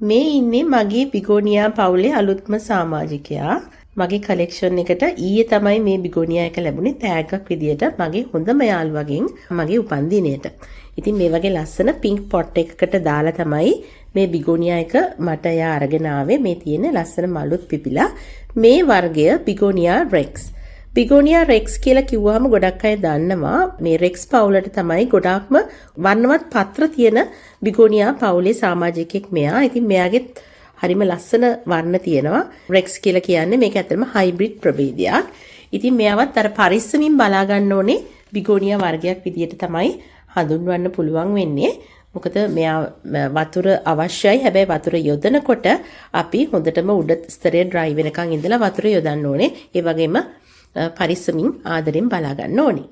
මේ ඉන්නේ මගේ බිගෝනියා පවුලේ අලුත්ම සමාජිකයා. මගේ කලෙක්ෂන් එකට ඊයේ තමයි මේ බිගෝනියා එක ලැබුණේ තෑග්ගක් විදියට මගේ හොඳම යාළුවගෙන් මගේ උපන්දිනයට. ඉතින් මේ වගේ ලස්සන පින්ක් පොට් එකකට දාලා තමයි මේ බිගෝනියා එක මට එයා අරගෙන ආවේ. මේ තියෙන ලස්සන මලුත් පිපිලා. මේ වර්ගය බිගෝනියා රෙක්ස්. බිගෝනියා රෙක්ස් කියලා කිව්වහම ගොඩක් අය දන්නවා මේ රෙක්ස් පවුලට තමයි ගොඩාක්ම වර්ණවත් පත්‍ර තියෙන බිගෝනියා පවුලේ සමාජිකයෙක් මෙයා. ඉතින් මෙයාගෙත් හරිම ලස්සන වර්ණ තියෙනවා. රෙක්ස් කියලා කියන්නේ මේක ඇත්තටම හයිබ්‍රිඩ් ප්‍රභේදයක්. ඉතින් මෙයාවත් අර පරිස්සමින් බලා ගන්න ඕනේ බිගෝනියා වර්ගයක් විදියට තමයි හඳුන්වන්න පුළුවන් වෙන්නේ. මොකද මෙයා වතුර අවශ්‍යයි. හැබැයි වතුර යොදනකොට අපි හොඳටම උඩ ස්තරයේ ඩ්‍රයි වෙනකන් ඉඳලා වතුර යොදන්න ඕනේ. ඒ වගේම පරිස්සමින් ආදරෙන් බලා ගන්න ඕනේ.